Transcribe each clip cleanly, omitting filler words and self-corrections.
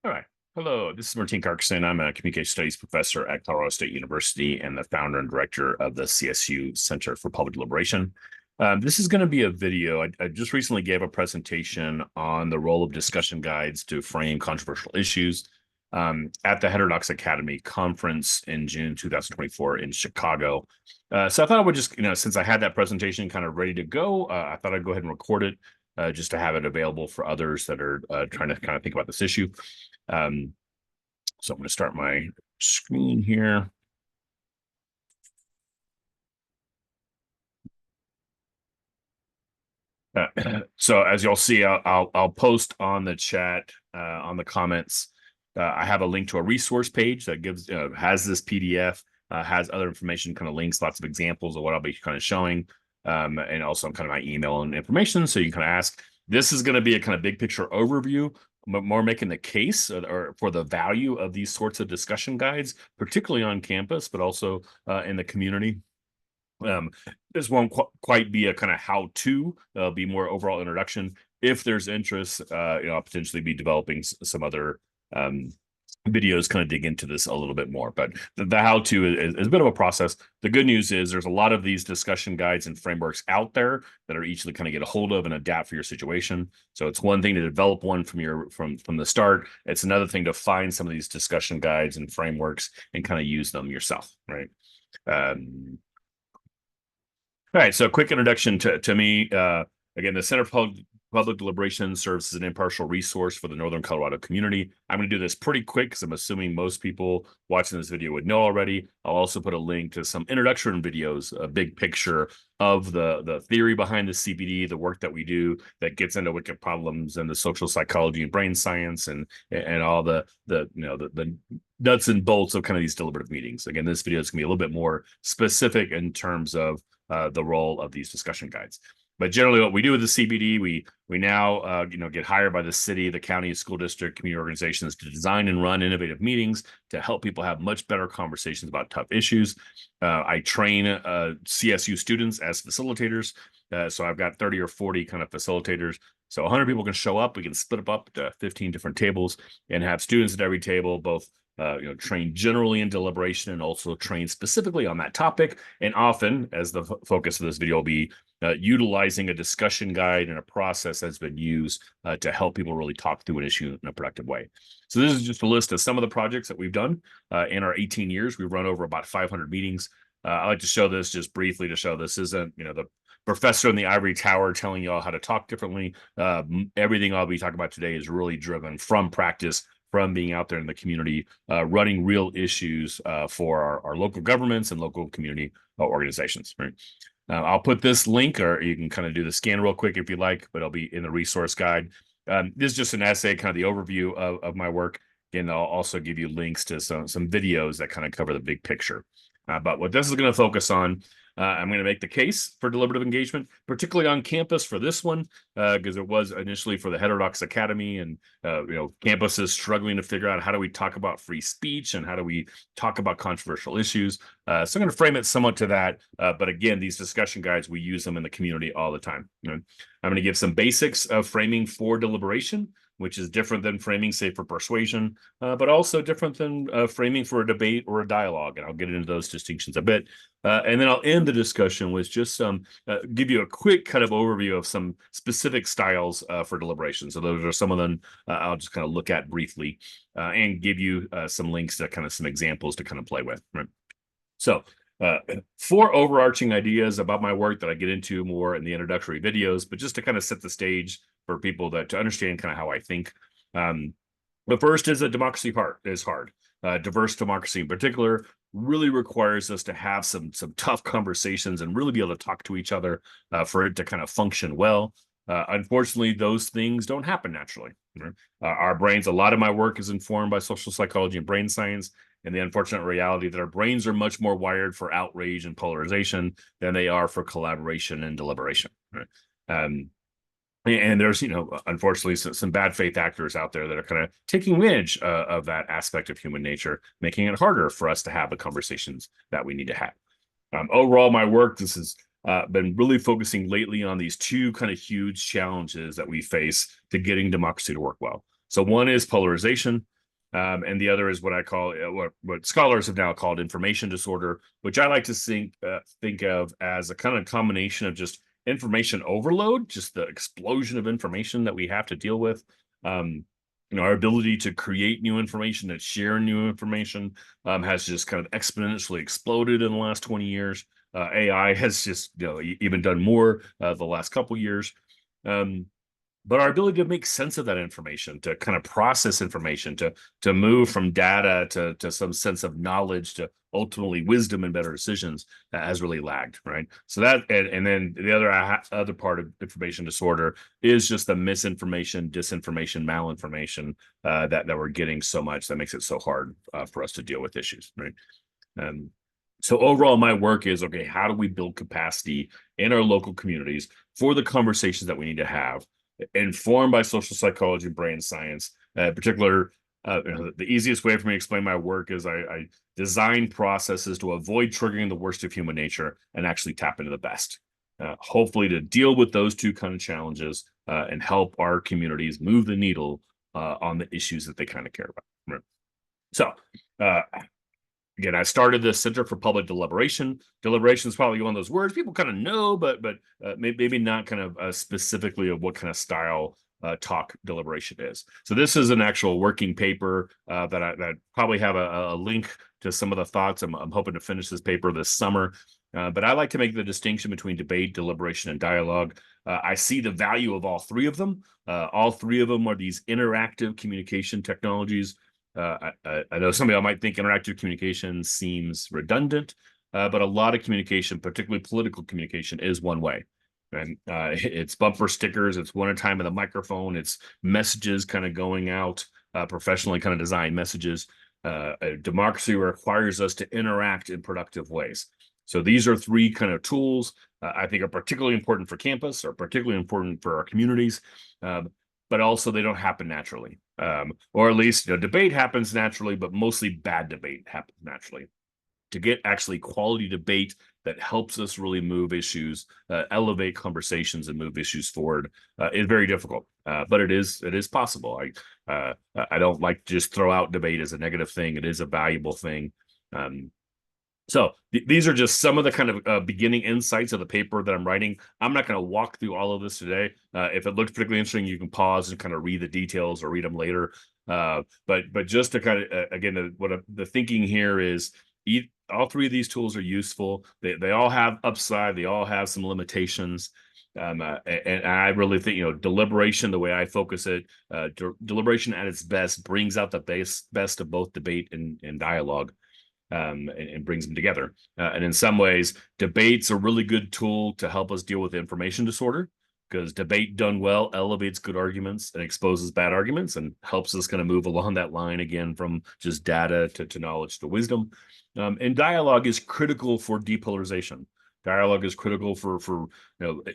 All right. Hello, this is Martin Carcasson. I'm a communication studies professor at Colorado State University and the founder and director of the CSU Center for Public Deliberation. This is going to be a video. I just recently gave a presentation on the role of discussion guides to frame controversial issues at the Heterodox Academy conference in June 2024 in Chicago. So I thought I would just, since I had that presentation kind of ready to go, I thought I'd go ahead and record it just to have it available for others that are trying to kind of think about this issue. So I'm going to start my screen here. So as you'll see, I'll post on the chat on the comments. I have a link to a resource page that gives has this PDF, has other information, kind of links, lots of examples of what I'll be kind of showing, and also kind of my email and information. So you can kind of ask. This is going to be a kind of big picture overview, but more making the case or for the value of these sorts of discussion guides, particularly on campus, but also in the community. This won't quite be a kind of how-to, be more overall introduction. If there's interest, I'll potentially be developing some other videos kind of dig into this a little bit more, but the how-to is a bit of a process. The good news is there's a lot of these discussion guides and frameworks out there that are easily kind of get a hold of and adapt for your situation. So it's one thing to develop one from the start. It's another thing to find some of these discussion guides and frameworks and kind of use them yourself, right? All right, so a quick introduction to me. Again, the Center for Public Deliberation serves as an impartial resource for the Northern Colorado community. I'm going to do this pretty quick because I'm assuming most people watching this video would know already. I'll also put a link to some introduction videos, a big picture of the theory behind the CBD, the work that we do that gets into wicked problems and the social psychology and brain science and all the nuts and bolts of kind of these deliberative meetings. Again, this video is going to be a little bit more specific in terms of the role of these discussion guides. But generally, what we do with the CBD, we now get hired by the city, the county, school district, community organizations to design and run innovative meetings to help people have much better conversations about tough issues. I train CSU students as facilitators. So I've got 30 or 40 kind of facilitators. So 100 people can show up. We can split them up to 15 different tables and have students at every table, both trained generally in deliberation and also trained specifically on that topic. And often, as the focus of this video will be, utilizing a discussion guide and a process that's been used to help people really talk through an issue in a productive way. So this is just a list of some of the projects that we've done in our 18 years. We've run over about 500 meetings. I like to show this just briefly to show this isn't, the professor in the ivory tower telling you all how to talk differently. Everything I'll be talking about today is really driven from practice, from being out there in the community, running real issues for our local governments and local community organizations, right? I'll put this link, or you can kind of do the scan real quick if you like, but it'll be in the resource guide. This is just an essay, kind of the overview of my work. And I'll also give you links to some videos that kind of cover the big picture. But what this is going to focus on, I'm going to make the case for deliberative engagement, particularly on campus for this one, because it was initially for the Heterodox Academy, and campuses struggling to figure out how do we talk about free speech and how do we talk about controversial issues. So I'm going to frame it somewhat to that. But again, these discussion guides, we use them in the community all the time. I'm going to give some basics of framing for deliberation, which is different than framing, say, for persuasion, but also different than framing for a debate or a dialogue. And I'll get into those distinctions a bit. And then I'll end the discussion with just give you a quick kind of overview of some specific styles for deliberation. So those are some of them I'll just kind of look at briefly and give you some links to kind of some examples to kind of play with. Right? So 4 overarching ideas about my work that I get into more in the introductory videos, but just to kind of set the stage for people to understand kind of how I think. The first is that democracy is hard. Diverse democracy in particular really requires us to have some tough conversations and really be able to talk to each other for it to kind of function well. Unfortunately, those things don't happen naturally. Right? Our brains, a lot of my work is informed by social psychology and brain science, and the unfortunate reality that our brains are much more wired for outrage and polarization than they are for collaboration and deliberation. Right? And there's, unfortunately, some bad faith actors out there that are kind of taking advantage of that aspect of human nature, making it harder for us to have the conversations that we need to have. Overall, my work, this has been really focusing lately on these 2 kind of huge challenges that we face to getting democracy to work well. So one is polarization. And the other is what I call what scholars have now called information disorder, which I like to think of as a kind of combination of just information overload, just the explosion of information that we have to deal with. Our ability to create new information and share new information has just kind of exponentially exploded in the last 20 years. AI has just even done more the last couple years. But our ability to make sense of that information, to kind of process information, to move from data to some sense of knowledge, to ultimately wisdom and better decisions, has really lagged, right? So that, and then the other part of information disorder is just the misinformation, disinformation, malinformation that we're getting so much that makes it so hard for us to deal with issues, right? So overall, my work is, okay, how do we build capacity in our local communities for the conversations that we need to have, informed by social psychology and brain science? In particular, the easiest way for me to explain my work is I design processes to avoid triggering the worst of human nature and actually tap into the best. Hopefully to deal with those two kind of challenges and help our communities move the needle on the issues that they kind of care about. Right? So, again, I started the Center for Public Deliberation. Deliberation is probably one of those words people kind of know, but maybe not kind of specifically of what kind of style talk deliberation is. So this is an actual working paper that probably have a link to some of the thoughts. I'm hoping to finish this paper this summer. But I like to make the distinction between debate, deliberation, and dialogue. I see the value of all three of them. All three of them are these interactive communication technologies. I know some of y'all might think interactive communication seems redundant, but a lot of communication, particularly political communication, is one way. And it's bumper stickers, it's one at a time in the microphone, it's messages kind of going out, professionally kind of designed messages. Democracy requires us to interact in productive ways. So these are three kind of tools I think are particularly important for campus, or particularly important for our communities. But also they don't happen naturally, or at least debate happens naturally, but mostly bad debate happens naturally. To get actually quality debate that helps us really move issues, elevate conversations, and move issues forward is very difficult, but it is possible. I don't like to just throw out debate as a negative thing. It is a valuable thing. So these are just some of the kind of beginning insights of the paper that I'm writing. I'm not going to walk through all of this today. If it looks particularly interesting, you can pause and kind of read the details or read them later. But just to kind of, again, the thinking here is all three of these tools are useful. They all have upside. They all have some limitations. And I really think, deliberation, the way I focus it, deliberation at its best brings out the best of both debate and dialogue. And brings them together. And in some ways, debate's a really good tool to help us deal with information disorder, because debate done well elevates good arguments and exposes bad arguments and helps us kind of move along that line again from just data to knowledge to wisdom. And dialogue is critical for depolarization. Dialogue is critical for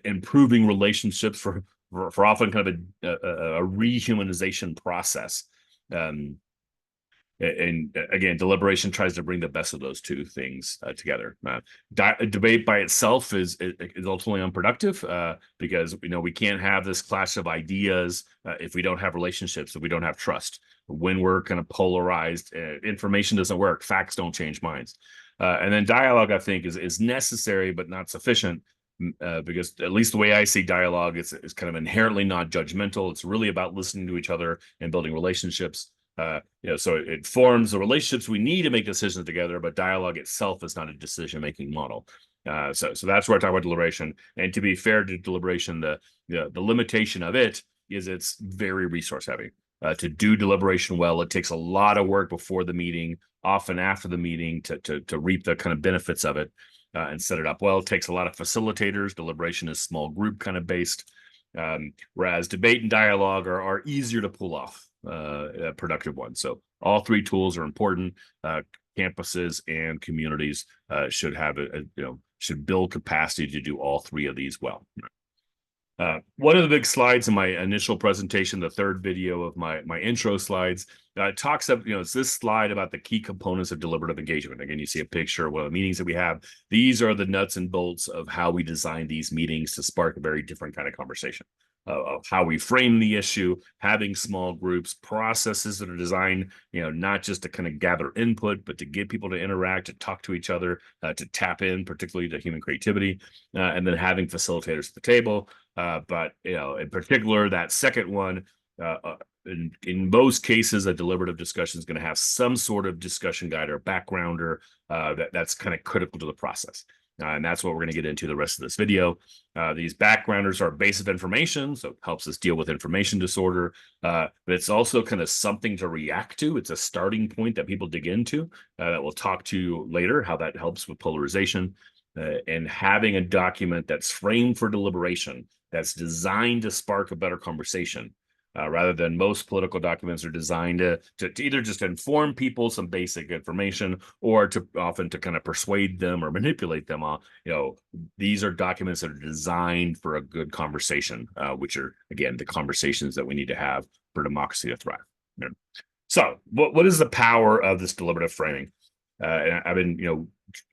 improving relationships, for often kind of a rehumanization process. And again, deliberation tries to bring the best of those two things together. Debate by itself is ultimately unproductive because we can't have this clash of ideas if we don't have relationships, if we don't have trust. When we're kind of polarized, information doesn't work. Facts don't change minds. And then dialogue, I think, is necessary but not sufficient. Because at least the way I see dialogue, it's kind of inherently not judgmental. It's really about listening to each other and building relationships. So it forms the relationships we need to make decisions together, but dialogue itself is not a decision-making model. So that's where I talk about deliberation. And to be fair to deliberation, the limitation of it is it's very resource heavy. To do deliberation well, it takes a lot of work before the meeting, often after the meeting, to reap the kind of benefits of it and set it up well. It takes a lot of facilitators. Deliberation is small group kind of based, whereas debate and dialogue are easier to pull off. Productive ones. So all three tools are important. Campuses and communities should have should build capacity to do all three of these well. One of the big slides in my initial presentation, the third video of my intro slides, talks up, it's this slide about the key components of deliberative engagement. Again, you see a picture of one of the meetings that we have. These are the nuts and bolts of how we design these meetings to spark a very different kind of conversation. of how we frame the issue, having small groups, processes that are designed, not just to kind of gather input, but to get people to interact, to talk to each other, to tap in, particularly to human creativity, and then having facilitators at the table. But in particular, that second one, in most cases, a deliberative discussion is going to have some sort of discussion guide or backgrounder that's kind of critical to the process. And that's what we're going to get into the rest of this video. These backgrounders are base of information, so it helps us deal with information disorder. But it's also kind of something to react to. It's a starting point that people dig into that we'll talk to later, how that helps with polarization. And having a document that's framed for deliberation, that's designed to spark a better conversation. Rather than most political documents are designed to either just inform people some basic information or to often to kind of persuade them or manipulate them. These are documents that are designed for a good conversation, which are, again, the conversations that we need to have for democracy to thrive. So what is the power of this deliberative framing?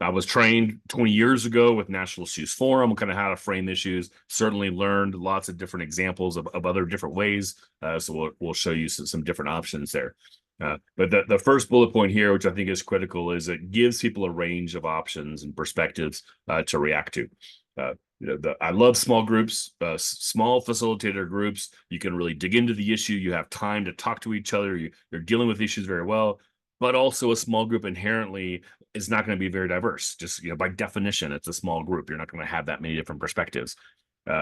I was trained 20 years ago with National Issues Forum, kind of how to frame issues. Certainly learned lots of different examples of other different ways. So we'll show you some different options there. But the first bullet point here, which I think is critical, is it gives people a range of options and perspectives to react to. I love small groups, small facilitator groups. You can really dig into the issue. You have time to talk to each other. You're dealing with issues very well. But also a small group inherently is not going to be very diverse. Just by definition, it's a small group. You're not going to have that many different perspectives.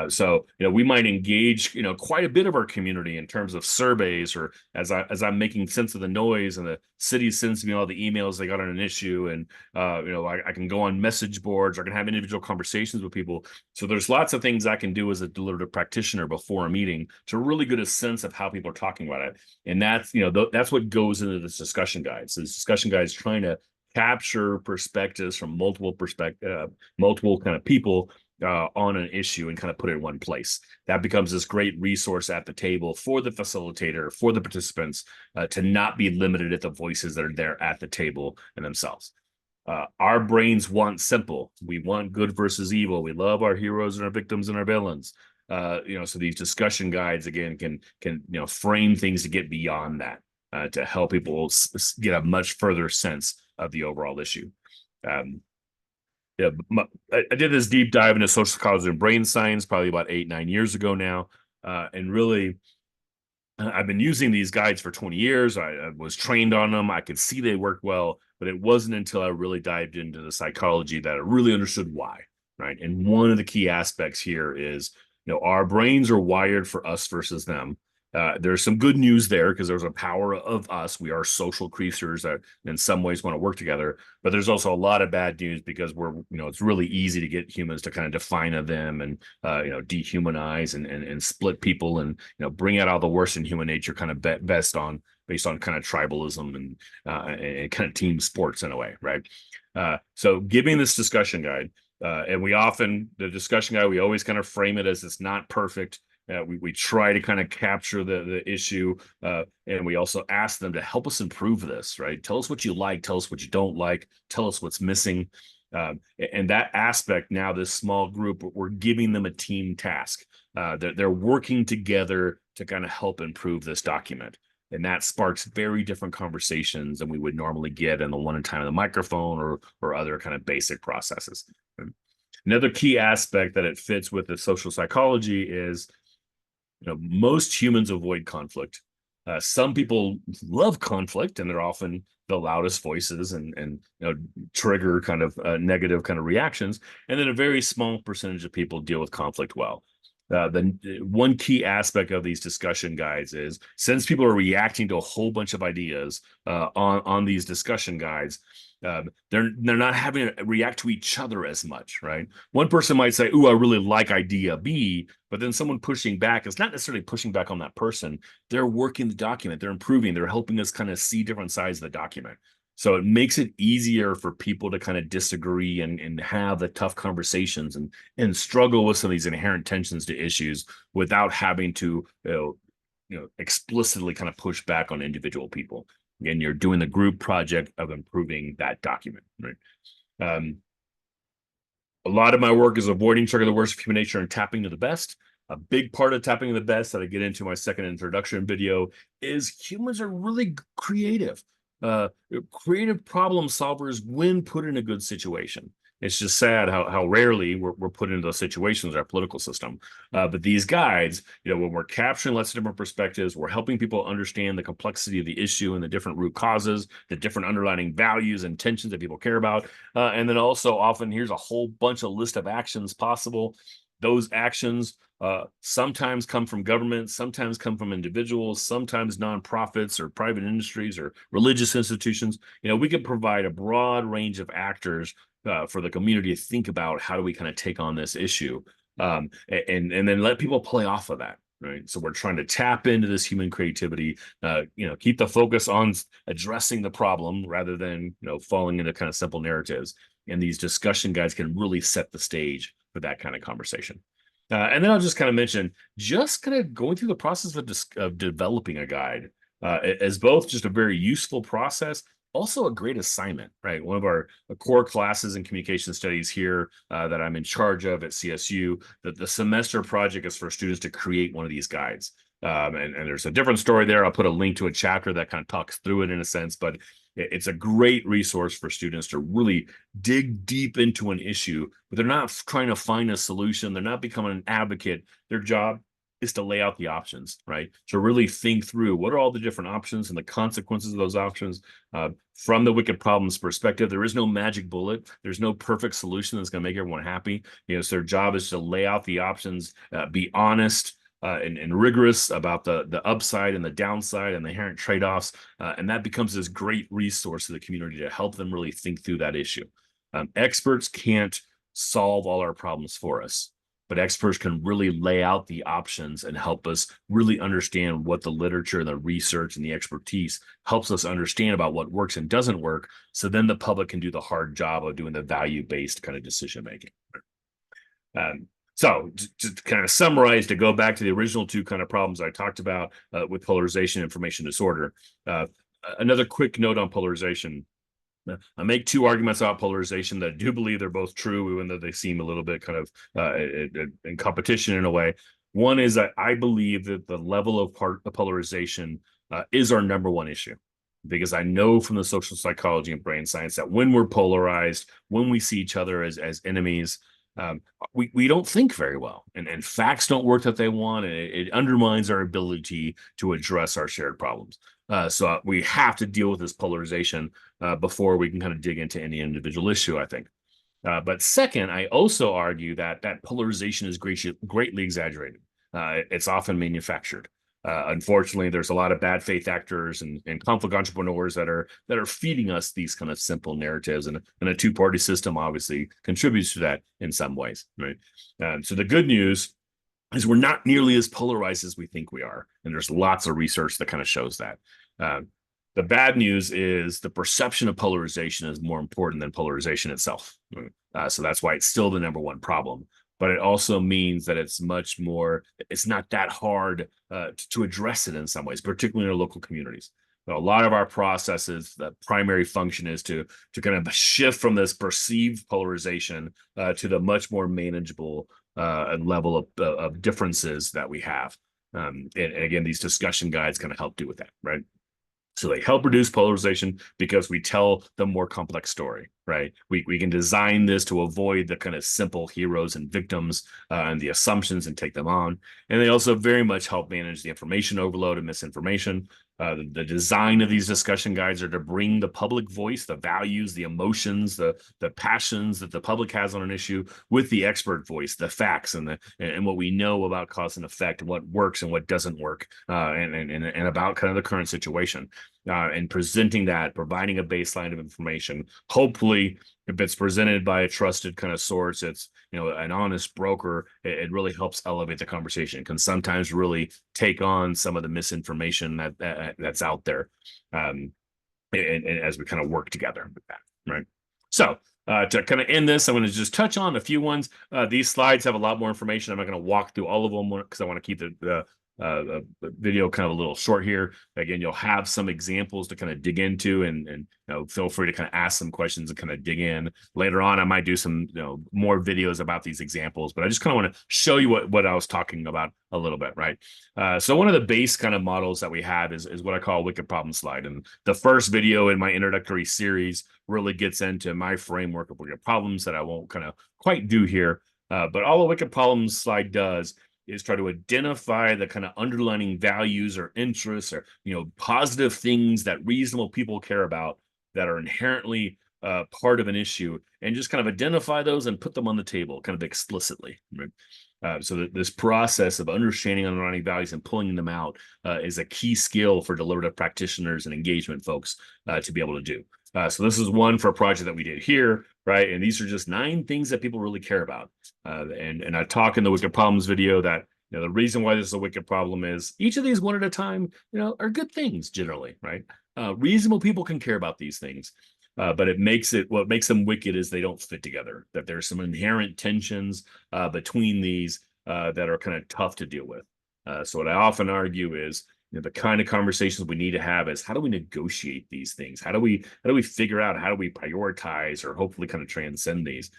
So we might engage quite a bit of our community in terms of surveys, or as I'm making sense of the noise, and the city sends me all the emails they got on an issue, and I can go on message boards, or I can have individual conversations with people. So there's lots of things I can do as a deliberative practitioner before a meeting to really get a sense of how people are talking about it. And that's that's what goes into this discussion guide. So this discussion guide is trying to capture perspectives from multiple kind of people on an issue and kind of put it in one place. That becomes this great resource at the table for the facilitator, for the participants, to not be limited at the voices that are there at the table and themselves. Our brains want simple. We want good versus evil. We love our heroes and our victims and our villains. So these discussion guides, again, can frame things to get beyond that, to help people get a much further sense of the overall issue. I did this deep dive into social psychology and brain science probably about 8-9 years ago now. And really, I've been using these guides for 20 years. I was trained on them. I could see they worked well, but it wasn't until I really dived into the psychology that I really understood why, right? And one of the key aspects here is, our brains are wired for us versus them. There's some good news there because there's a power of us. We are social creatures that in some ways want to work together, but there's also a lot of bad news because it's really easy to get humans to kind of define them and, dehumanize and split people and, bring out all the worst in human nature kind of based on kind of tribalism and kind of team sports in a way. Right. So giving this discussion guide, and the discussion guide, we always kind of frame it as it's not perfect. We try to kind of capture the issue, and we also ask them to help us improve this, right? Tell us what you like, tell us what you don't like, tell us what's missing. And that aspect, now this small group, we're giving them a team task. They're working together to kind of help improve this document. And that sparks very different conversations than we would normally get in the one time of the microphone or other kind of basic processes. Another key aspect that it fits with the social psychology is, most humans avoid conflict. Some people love conflict, and they're often the loudest voices and trigger kind of negative kind of reactions. And then a very small percentage of people deal with conflict well. The one key aspect of these discussion guides is, since people are reacting to a whole bunch of ideas on these discussion guides, they're not having to react to each other as much, right? One person might say, "Ooh, I really like idea B," but then someone pushing back is not necessarily pushing back on that person. They're working the document, they're improving, they're helping us kind of see different sides of the document. So it makes it easier for people to kind of disagree and have the tough conversations and struggle with some of these inherent tensions to issues without having to explicitly kind of push back on individual people. Again, you're doing the group project of improving that document, right? A lot of my work is avoiding triggering the worst of human nature and tapping to the best. A big part of tapping the best that I get into my second introduction video is humans are really creative. Creative problem solvers when put in a good situation. It's just sad how rarely we're put into those situations in our political system. But these guides, when we're capturing lots of different perspectives, we're helping people understand the complexity of the issue and the different root causes, the different underlying values and tensions that people care about. And then also often here's a whole bunch of list of actions possible. Those actions sometimes come from government, sometimes come from individuals, sometimes nonprofits or private industries or religious institutions. We could provide a broad range of actors for the community to think about how do we kind of take on this issue, and then let people play off of that. Right. So we're trying to tap into this human creativity, keep the focus on addressing the problem rather than, falling into kind of simple narratives. And these discussion guides can really set the stage for that kind of conversation. And then I'll just kind of mention, just kind of going through the process of developing a guide as both just a very useful process, also a great assignment, right? One of our core classes in communication studies here that I'm in charge of at CSU, the semester project is for students to create one of these guides. And there's a different story there. I'll put a link to a chapter that kind of talks through it in a sense, but it's a great resource for students to really dig deep into an issue, but they're not trying to find a solution. They're not becoming an advocate. Their job is to lay out the options, right? To really think through what are all the different options and the consequences of those options. From the wicked problems perspective, there is no magic bullet. There's no perfect solution that's going to make everyone happy. So their job is to lay out the options, be honest, and rigorous about the upside and the downside and the inherent trade-offs. And that becomes this great resource to the community to help them really think through that issue. Experts can't solve all our problems for us, but experts can really lay out the options and help us really understand what the literature, the research, and the expertise helps us understand about what works and doesn't work. So then the public can do the hard job of doing the value-based kind of decision making. So to kind of summarize, to go back to the original two kind of problems I talked about with polarization, information disorder. Another quick note on polarization. I make two arguments about polarization that I do believe they're both true, even though they seem a little bit kind of in competition in a way. One is that I believe that the level of polarization is our number one issue, because I know from the social psychology and brain science that when we're polarized, when we see each other as enemies, we don't think very well, and facts don't work that they want, and it undermines our ability to address our shared problems. So we have to deal with this polarization before we can kind of dig into any individual issue, I think. But second, I also argue that polarization is greatly exaggerated. It's often manufactured. Unfortunately, there's a lot of bad faith actors and conflict entrepreneurs that are feeding us these kind of simple narratives, and a two-party system obviously contributes to that in some ways, right? So the good news is we're not nearly as polarized as we think we are, and there's lots of research that kind of shows that. The bad news is the perception of polarization is more important than polarization itself. So that's why it's still the number one problem. But it also means that it's not that hard to address it in some ways, particularly in our local communities. So a lot of our processes, the primary function is to kind of shift from this perceived polarization to the much more manageable level of differences that we have. And again, these discussion guides kind of help do with that, right? So they help reduce polarization because we tell the more complex story, right? We can design this to avoid the kind of simple heroes and victims and the assumptions and take them on. And they also very much help manage the information overload and misinformation. The design of these discussion guides are to bring the public voice, the values, the emotions, the passions that the public has on an issue with the expert voice, the facts, and what we know about cause and effect, what works and what doesn't work, and about kind of the current situation. And presenting that, providing a baseline of information. Hopefully, if it's presented by a trusted kind of source, it's an honest broker, it really helps elevate the conversation. It can sometimes really take on some of the misinformation that's out there, and as we kind of work together with that, right? So to kind of end this, I'm going to just touch on a few ones. These slides have a lot more information. I'm not going to walk through all of them because I want to keep video kind of a little short here. Again, you'll have some examples to kind of dig into, and feel free to kind of ask some questions and kind of dig in. Later on, I might do some more videos about these examples, but I just kind of want to show you what I was talking about a little bit, right? So one of the base kind of models that we have is what I call a wicked problem slide. And the first video in my introductory series really gets into my framework of wicked problems that I won't kind of quite do here. But all a wicked problems slide does is try to identify the kind of underlying values or interests or positive things that reasonable people care about that are inherently part of an issue, and just kind of identify those and put them on the table kind of explicitly, right? So that this process of understanding underlying values and pulling them out is a key skill for deliberative practitioners and engagement folks to be able to do. So this is one for a project that we did here, right? And these are just 9 things that people really care about. And I talk in the Wicked Problems video that the reason why this is a wicked problem is each of these one at a time, are good things generally, right? Reasonable people can care about these things. But what makes them wicked is they don't fit together, that there's some inherent tensions between these that are kind of tough to deal with. So what I often argue is the kind of conversations we need to have is, how do we negotiate these things? How do we figure out, how do we prioritize or hopefully kind of transcend these?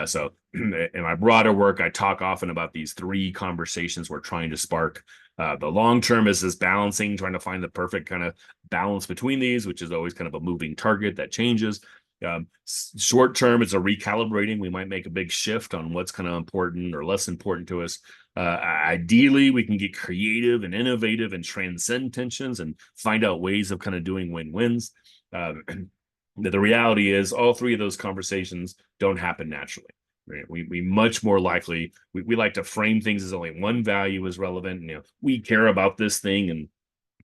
So in my broader work, I talk often about these 3 conversations we're trying to spark. The long term is this balancing, trying to find the perfect kind of balance between these, which is always kind of a moving target that changes. Short term, it's a recalibrating. We might make a big shift on what's kind of important or less important to us. Ideally, we can get creative and innovative and transcend tensions and find out ways of kind of doing win-wins. The reality is all 3 of those conversations don't happen naturally. Right? We much more likely, we like to frame things as only one value is relevant. We care about this thing and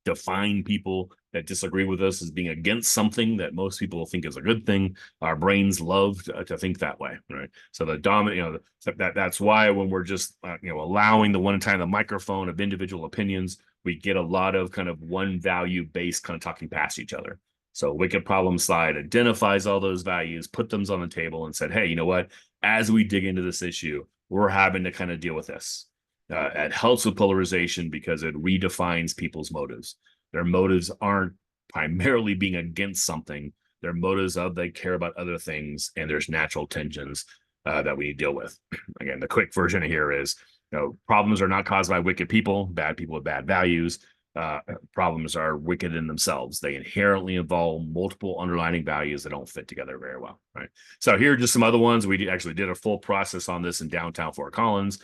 define people that disagree with us as being against something that most people think is a good thing. Our brains love to think that way, right? So the dominant, that's why when we're just allowing the one time the microphone of individual opinions, we get a lot of kind of one value based kind of talking past each other. So wicked problem slide identifies all those values, put them on the table, and said, hey, you know what? As we dig into this issue, we're having to kind of deal with this. It helps with polarization because it redefines people's motives. Their motives aren't primarily being against something. Their motives of they care about other things, and there's natural tensions that we deal with. Again, the quick version here is, problems are not caused by wicked people with bad values. Problems are wicked in themselves. They inherently involve multiple underlying values that don't fit together very well, right? So here are just some other ones. We actually did a full process on this in downtown Fort Collins.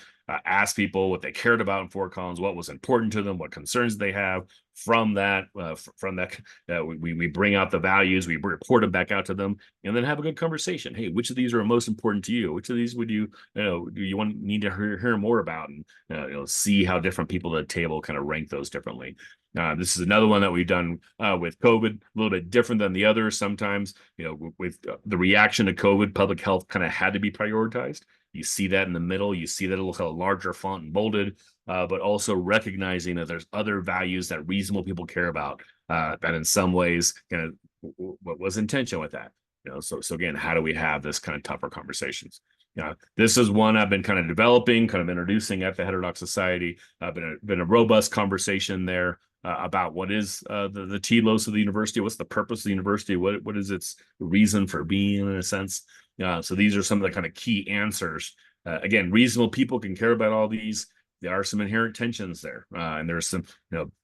Asked people what they cared about in Fort Collins, what was important to them, what concerns they have. From that, we bring out the values, we report them back out to them, and then have a good conversation. Hey, which of these are most important to you? Which of these would do you need to hear more about, and see how different people at the table kind of rank those differently. This is another one that we've done with COVID, a little bit different than the others. Sometimes, with the reaction to COVID, public health kind of had to be prioritized. You see that in the middle. You see that a little larger font and bolded, but also recognizing that there's other values that reasonable people care about that in some ways kind of what was intention with that. So again, how do we have this kind of tougher conversations? This is one I've been kind of developing, kind of introducing at the Heterodox Society. Been a robust conversation there about what is the telos of the university, what's the purpose of the university, what is its reason for being in a sense. So these are some of the kind of key answers. Again, reasonable people can care about all these. There are some inherent tensions there, and there's some,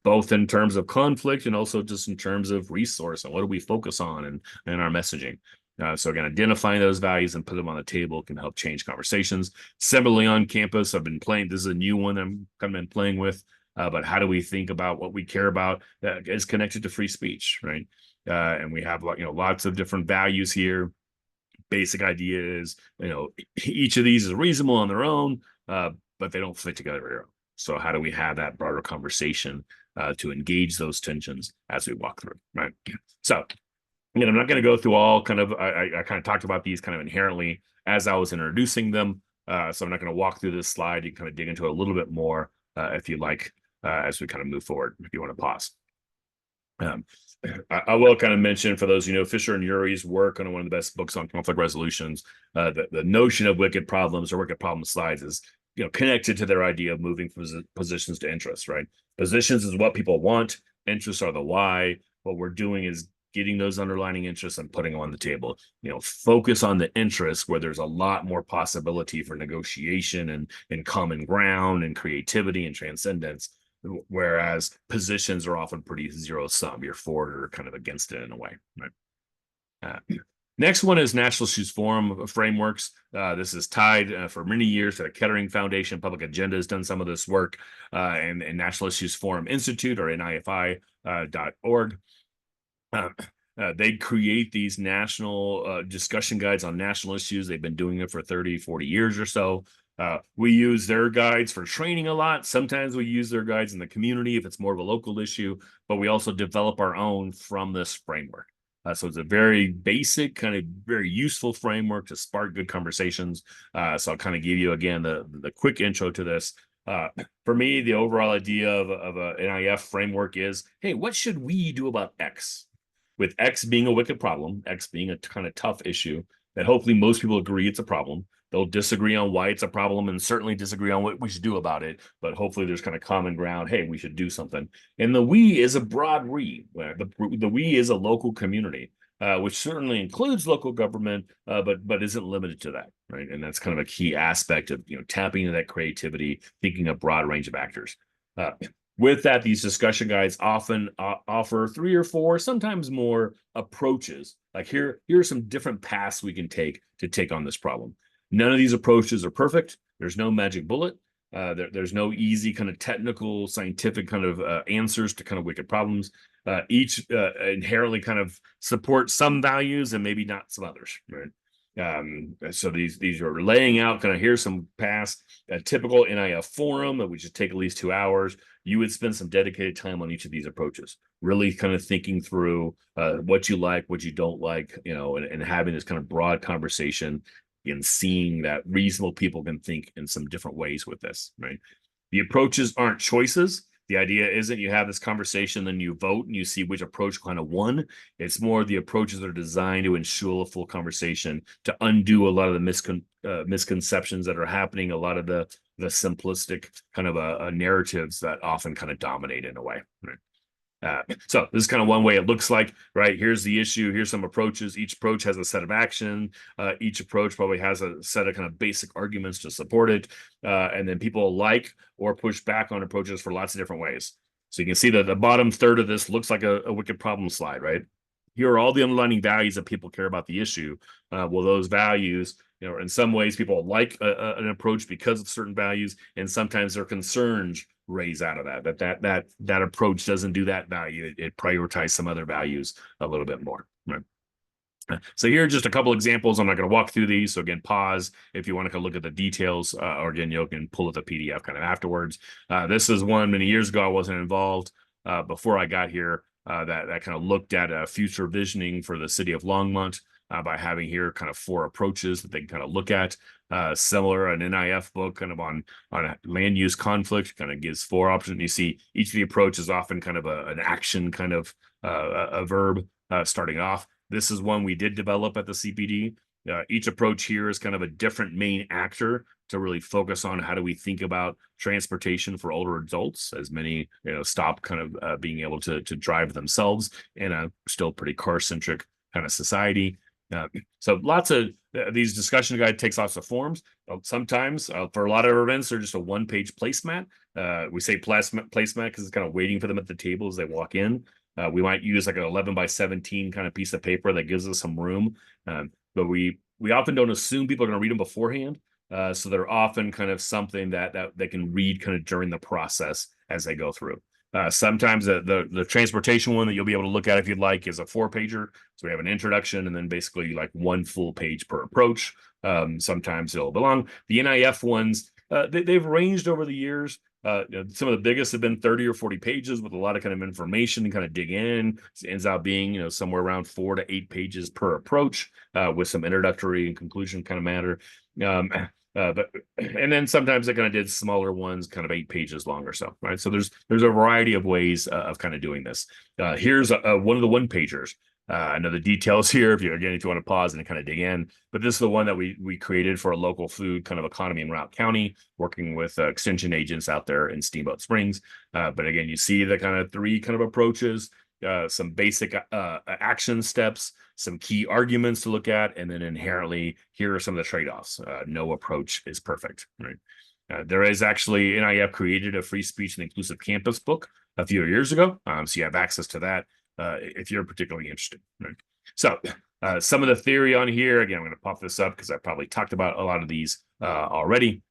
both in terms of conflict and also just in terms of resource and what do we focus on in our messaging. So again, identifying those values and put them on the table can help change conversations. Similarly, on campus, I've been playing. This is a new one I'm kind of been playing with. But how do we think about what we care about that is connected to free speech, right? And we have lots of different values here. Basic idea is each of these is reasonable on their own, but they don't fit together very well. So how do we have that broader conversation to engage those tensions as we walk through, right? So again, I'm not going to go through all kind of. I kind of talked about these kind of inherently as I was introducing them. So I'm not going to walk through this slide. You can kind of dig into it a little bit more if you like. As we kind of move forward, if you want to pause. I will kind of mention for those, Fisher and Urey's work on one of the best books on conflict resolutions, the notion of wicked problems or wicked problem slides is, connected to their idea of moving from positions to interests, right? Positions is what people want. Interests are the why. What we're doing is getting those underlying interests and putting them on the table. Focus on the interests where there's a lot more possibility for negotiation and common ground and creativity and transcendence. Whereas positions are often pretty zero sum. You're for it or kind of against it in a way, right? Next one is National Issues Forum frameworks. This is tied for many years to the Kettering Foundation. Public Agenda has done some of this work, and National Issues Forum Institute, or NIFI.org. They create these national discussion guides on national issues. They've been doing it for 30, 40 years or so. We use their guides for training a lot. Sometimes we use their guides in the community if it's more of a local issue, but we also develop our own from this framework. So it's a very basic, kind of very useful framework to spark good conversations. So I'll kind of give you, again, the quick intro to this. For me, the overall idea of a NIF framework is, hey, what should we do about X? With X being a wicked problem, X being a kind of tough issue, that hopefully most people agree it's a problem. They'll disagree on why it's a problem and certainly disagree on what we should do about it. But hopefully there's kind of common ground. Hey, we should do something. And the we is a broad we. The we is a local community, which certainly includes local government, but isn't limited to that, right? And that's kind of a key aspect of tapping into that creativity, thinking a broad range of actors. With that, these discussion guides often offer 3 or 4, sometimes more approaches. Like here are some different paths we can take to take on this problem. None of these approaches are perfect. There's no magic bullet. There's no easy kind of technical, scientific kind of answers to kind of wicked problems. Each inherently kind of support some values and maybe not some others, right? So these are laying out kind of here's some past a typical NIF forum that would just take at least 2 hours. You would spend some dedicated time on each of these approaches, really kind of thinking through what you like, what you don't like, and having this kind of broad conversation and seeing that reasonable people can think in some different ways with this, right? The approaches aren't choices. The idea isn't you have this conversation, then you vote and you see which approach kind of won. It's more the approaches that are designed to ensure a full conversation, to undo a lot of the misconceptions that are happening, a lot of the simplistic kind of narratives that often kind of dominate in a way, right? So this is kind of one way it looks like, right? Here's the issue. Here's some approaches. Each approach has a set of action. Each approach probably has a set of kind of basic arguments to support it. And then people like or push back on approaches for lots of different ways. So you can see that the bottom third of this looks like a wicked problem slide, right? Here are all the underlying values that people care about the issue. Well, those values, in some ways people like an approach because of certain values, and sometimes their concerns raise out of that approach doesn't do that value. It prioritizes some other values a little bit more, right? So here are just a couple examples. I'm not going to walk through these. So again, pause if you want to look at the details, or again, you can pull up the PDF kind of afterwards. This is one many years ago. I wasn't involved before I got here. That kind of looked at future visioning for the city of Longmont by having here kind of 4 approaches that they can kind of look at. Similar, an NIF book kind of on land use conflict kind of gives 4 options. You see each of the approaches often kind of an action kind of a verb starting off. This is one we did develop at the CPD. Each approach here is kind of a different main actor to really focus on how do we think about transportation for older adults, as many stop kind of being able to drive themselves in a still pretty car-centric kind of society. So lots of these discussion guide takes lots of forms. Sometimes for a lot of events, they're just a 1-page placemat. We say placemat because it's kind of waiting for them at the table as they walk in. We might use like an 11x17 kind of piece of paper that gives us some room. But we often don't assume people are going to read them beforehand. So they're often kind of something that they can read kind of during the process as they go through. Sometimes the transportation one that you'll be able to look at if you'd like is a 4-pager. So we have an introduction and then basically like 1 full page per approach. Sometimes it'll belong. The NIF ones, they've ranged over the years. Some of the biggest have been 30 or 40 pages with a lot of kind of information to kind of dig in. It ends up being, somewhere around 4 to 8 pages per approach, with some introductory and conclusion kind of matter. And then sometimes they kind of did smaller ones, kind of 8 pages long or so, right? So there's a variety of ways of kind of doing this. Here's one of the 1-pagers. I know the details here. If you want to pause and kind of dig in, but this is the one that we created for a local food kind of economy in Routt County, working with extension agents out there in Steamboat Springs. But again, you see the kind of three kind of approaches, some basic action steps, some key arguments to look at, and then inherently here are some of the trade-offs. No approach is perfect, right? There is actually NIF created a free speech and inclusive campus book a few years ago, so you have access to that if you're particularly interested. Right? So some of the theory on here, again, I'm going to pop this up because I probably talked about a lot of these already.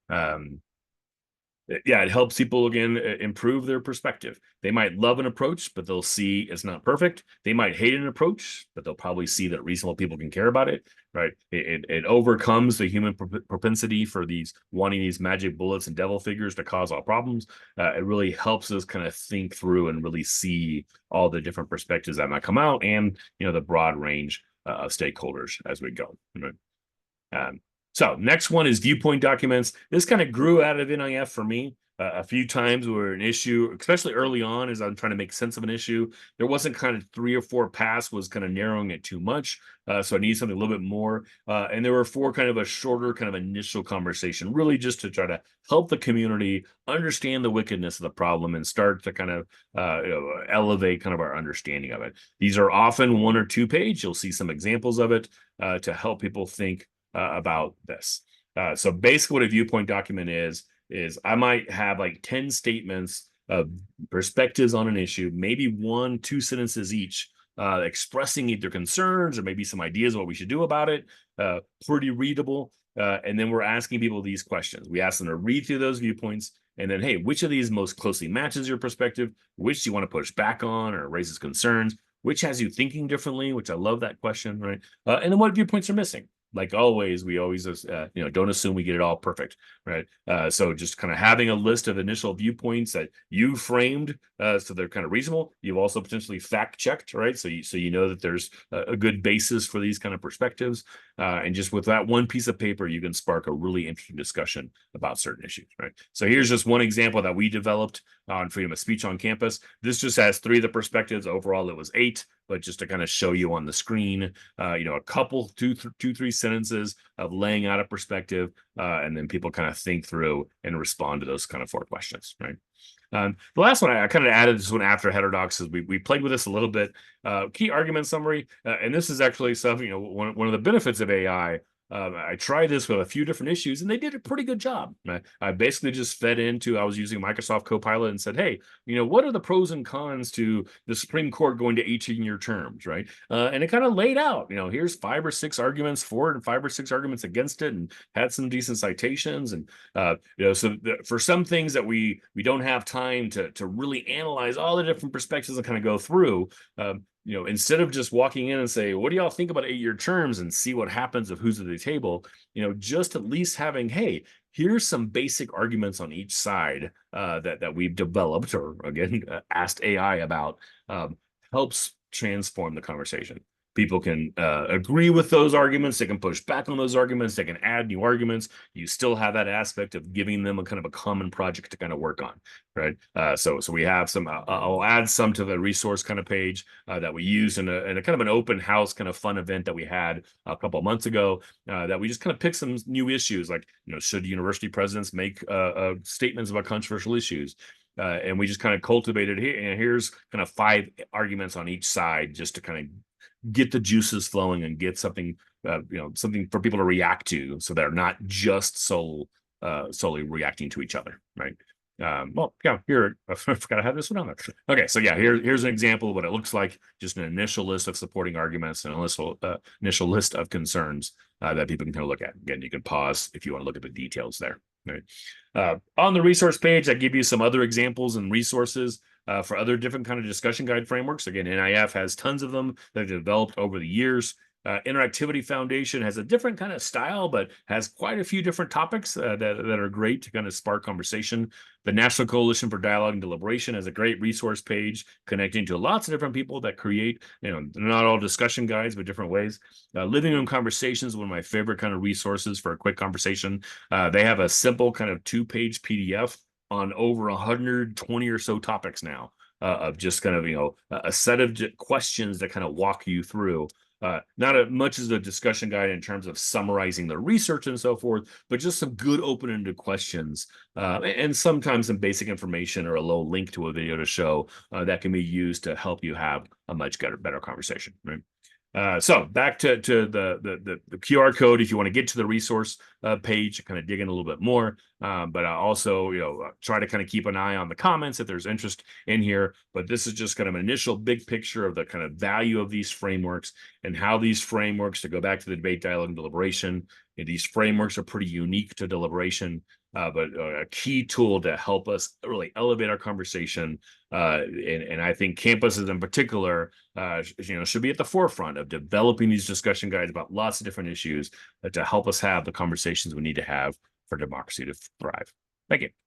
Yeah, it helps people, again, improve their perspective. They might love an approach, but they'll see it's not perfect. They might hate an approach, but they'll probably see that reasonable people can care about it, right? It overcomes the human propensity for wanting these magic bullets and devil figures to cause all problems. It really helps us kind of think through and really see all the different perspectives that might come out, and the broad range of stakeholders as we go. Right? So next one is viewpoint documents. This kind of grew out of NIF for me a few times where an issue, especially early on as I'm trying to make sense of an issue, there wasn't kind of 3 or 4 paths, was kind of narrowing it too much. So I need something a little bit more. And there were 4 kind of a shorter kind of initial conversation, really just to try to help the community understand the wickedness of the problem and start to kind of elevate kind of our understanding of it. These are often 1 or 2 page. You'll see some examples of it to help people think about this. So basically what a viewpoint document is I might have like 10 statements of perspectives on an issue, maybe 1, 2 sentences each, expressing either concerns or maybe some ideas of what we should do about it. Pretty readable. And then we're asking people these questions. We ask them to read through those viewpoints, and then, hey, which of these most closely matches your perspective? Which do you want to push back on or raises concerns? Which has you thinking differently? Which I love that question, right? And then what viewpoints are missing? Like always, we always, don't assume we get it all perfect, right? So just kind of having a list of initial viewpoints that you framed, so they're kind of reasonable. You've also potentially fact checked, right? So you know that there's a good basis for these kind of perspectives, and just with that one piece of paper, you can spark a really interesting discussion about certain issues, right? So here's just one example that we developed on freedom of speech on campus. This just has 3 of the perspectives. Overall, it was 8. But just to kind of show you on the screen, a couple, 2, 3 sentences of laying out a perspective, and then people kind of think through and respond to those kind of 4 questions, right? The last one, I kind of added this one after heterodox, is we played with this a little bit. Key argument summary, and this is actually something, one of the benefits of AI. I tried this with a few different issues, and they did a pretty good job. I basically just fed into, I was using Microsoft Copilot and said, hey, what are the pros and cons to the Supreme Court going to 18-year terms, right? And it kind of laid out, here's 5 or 6 arguments for it and 5 or 6 arguments against it, and had some decent citations. And, for some things that we don't have time to really analyze all the different perspectives and kind of go through, instead of just walking in and say, what do y'all think about 8-year terms, and see what happens of who's at the table, just at least having, hey, here's some basic arguments on each side that we've developed, or again, asked AI about, helps transform the conversation. People can agree with those arguments. They can push back on those arguments. They can add new arguments. You still have that aspect of giving them a kind of a common project to kind of work on, right? So we have some. I'll add some to the resource kind of page that we used in a kind of an open house kind of fun event that we had a couple of months ago. That we just kind of picked some new issues, like should university presidents make statements about controversial issues? And we just kind of cultivated here. And here's kind of 5 arguments on each side, just to kind of get the juices flowing and get something, something for people to react to, so they're not just solely reacting to each other, right? Well, yeah, here, I forgot I had this one on there. Okay, so yeah, here's an example of what it looks like, just an initial list of supporting arguments and an initial list of concerns that people can kind of look at. Again, you can pause if you want to look at the details there. Right? On the resource page, I give you some other examples and resources for other different kind of discussion guide frameworks. Again, NIF has tons of them that have developed over the years. Interactivity Foundation has a different kind of style, but has quite a few different topics that are great to kind of spark conversation. The National Coalition for Dialogue and Deliberation has a great resource page connecting to lots of different people that create, they're not all discussion guides, but different ways. Living Room Conversations is one of my favorite kind of resources for a quick conversation. They have a simple kind of 2-page PDF on over 120 or so topics now. of just kind of, a set of questions that kind of walk you through. Not as much as a discussion guide in terms of summarizing the research and so forth, but just some good open-ended questions, and sometimes some basic information or a low link to a video to show that can be used to help you have a much better conversation, right? So back to the QR code if you want to get to the resource page, kind of dig in a little bit more. But I also, try to kind of keep an eye on the comments if there's interest in here. But this is just kind of an initial big picture of the kind of value of these frameworks and how these frameworks, to go back to the debate, dialogue, and deliberation, these frameworks are pretty unique to deliberation, but a key tool to help us really elevate our conversation. And I think campuses in particular, should be at the forefront of developing these discussion guides about lots of different issues to help us have the conversations we need to have for democracy to thrive. Thank you.